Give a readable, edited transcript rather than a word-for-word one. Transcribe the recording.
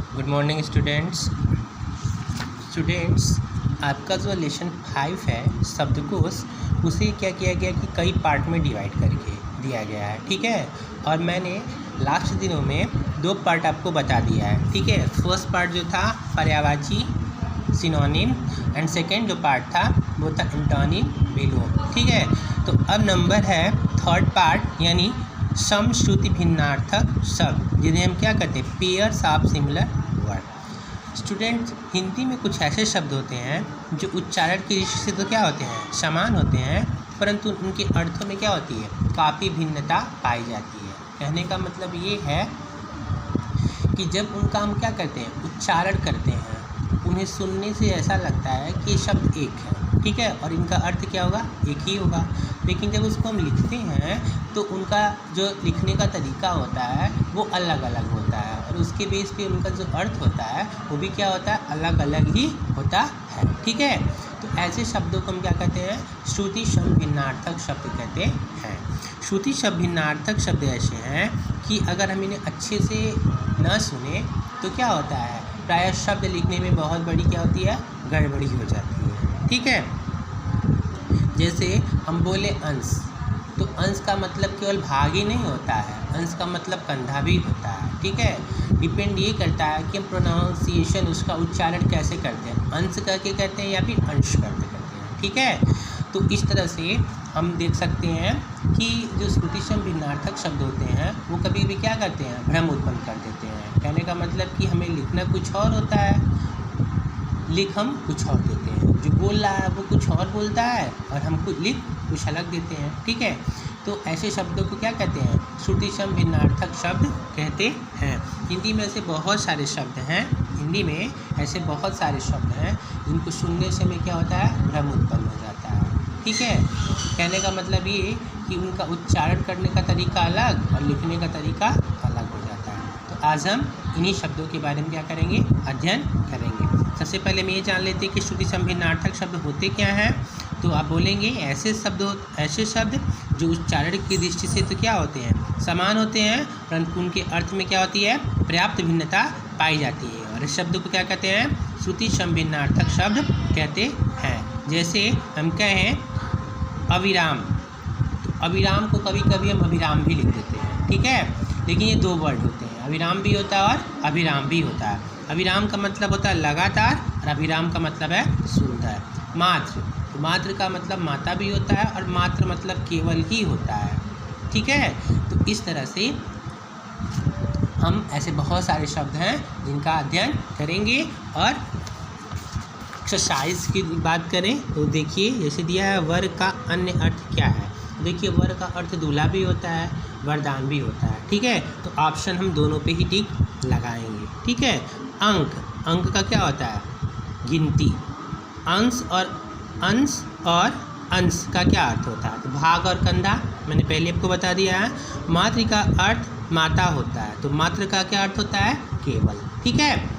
Good morning students. आपका जो lesson 5 है शब्दकोश, उसे क्या किया गया कि कई पार्ट में डिवाइड करके दिया गया है, ठीक है। और मैंने लास्ट दिनों में 2 पार्ट आपको बता दिया है, ठीक है। फर्स्ट पार्ट जो था पर्यायवाची सिनोनिम एंड सेकेंड जो पार्ट था वो था एंटोनिम विलोम, ठीक है। तो अब नंबर है थर्ड पार्ट, यानी सम श्रुति भिन्नार्थक शब्द, जिन्हें हम क्या कहते हैं, pairs of similar word. Student, Hindi में कुछ ऐसे शब्द होते हैं जो उच्चारण की दृष्टि से तो क्या होते हैं, समान होते हैं, परंतु उनके अर्थों में क्या होती है, काफ़ी भिन्नता पाई जाती है। कहने का मतलब ये है कि जब उनका हम क्या करते हैं, उच्चारण करते हैं, उन्हें सुनने से ऐसा लगता है कि ये शब्द एक है, ठीक है, और इनका अर्थ क्या होगा, एक ही होगा। लेकिन जब उसको हम लिखते हैं तो उनका जो लिखने का तरीका होता है वो अलग अलग होता है, और उसके बेस पे उनका जो अर्थ होता है वो भी क्या होता है, अलग अलग ही होता है, ठीक है। तो ऐसे शब्दों को हम क्या कहते हैं, श्रुति शब्द भिन्नार्थक शब्द कहते हैं। श्रुति शब्द भिन्नार्थक शब्द ऐसे हैं कि अगर हम इन्हें अच्छे से न सुने तो क्या होता है, प्रायः शब्द लिखने में बहुत बड़ी क्या होती है, गड़बड़ी हो जाती है, ठीक है। जैसे हम बोले अंश, तो अंश का मतलब केवल भाग ही नहीं होता है, अंश का मतलब कंधा भी होता है, ठीक है। डिपेंड ये करता है कि हम प्रोनाउंसिएशन, उसका उच्चारण कैसे करते हैं, अंश करके करते हैं या फिर अंश करते हैं, ठीक है। तो इस तरह से हम देख सकते हैं कि जो श्रुति शब्द भिन्नार्थक शब्द होते हैं वो कभी भी क्या करते हैं, भ्रम उत्पन्न कर देते हैं। कहने का मतलब कि हमें लिखना कुछ और होता है, लिख हम कुछ और देते हैं, जो बोल रहा है वो कुछ और बोलता है और हम लिख कुछ अलग देते हैं, ठीक है। तो ऐसे शब्दों को क्या कहते हैं, श्रुति शब्द भिन्नार्थक शब्द कहते हैं। हिंदी में ऐसे बहुत सारे शब्द हैं, हिंदी में ऐसे बहुत सारे शब्द हैं जिनको सुनने से में क्या होता है, भ्रम उत्पन्न हो जाता है, ठीक है। कहने का मतलब ये कि उनका उच्चारण करने का तरीका अलग और लिखने का तरीका अलग हो जाता है। तो आज हम इन्हीं शब्दों के बारे में क्या करेंगे, अध्ययन करेंगे। सबसे पहले हम ये जान लेते हैं कि श्रुति शब्द भिन्नार्थक शब्द होते क्या हैं। तो आप बोलेंगे ऐसे शब्द जो उच्चारण की दृष्टि से तो क्या होते हैं, समान होते हैं, परंतु उनके अर्थ में क्या होती है, पर्याप्त भिन्नता पाई जाती है, और इस शब्द को क्या कहते हैं, श्रुति शब्द भिन्नार्थक शब्द कहते हैं। जैसे हम कहें अविराम, तो अविराम को कभी कभी हम अभिराम भी लिख देते हैं, ठीक है, लेकिन ये 2 वर्ड होते हैं, अविराम भी होता है और अभिराम भी होता है। अविराम का मतलब होता है लगातार और अभिराम का मतलब है सुंदर। मात्र, तो मात्र का मतलब माता भी होता है और मात्र मतलब केवल ही होता है, ठीक है। तो इस तरह से हम ऐसे बहुत सारे शब्द हैं जिनका अध्ययन करेंगे। और एक्सरसाइज की बात करें तो देखिए, जैसे दिया है वर का अन्य अर्थ क्या है। देखिए वर का अर्थ दूल्हा भी होता है, वरदान भी होता है, ठीक है। तो ऑप्शन हम दोनों पे ही टिक लगाएंगे, ठीक है। अंक, अंक का क्या होता है, गिनती। अंश और अंश का क्या अर्थ होता है, तो भाग और कंधा, मैंने पहले आपको बता दिया है। मात्र का अर्थ माता होता है, तो मात्र का क्या अर्थ होता है, केवल, ठीक है।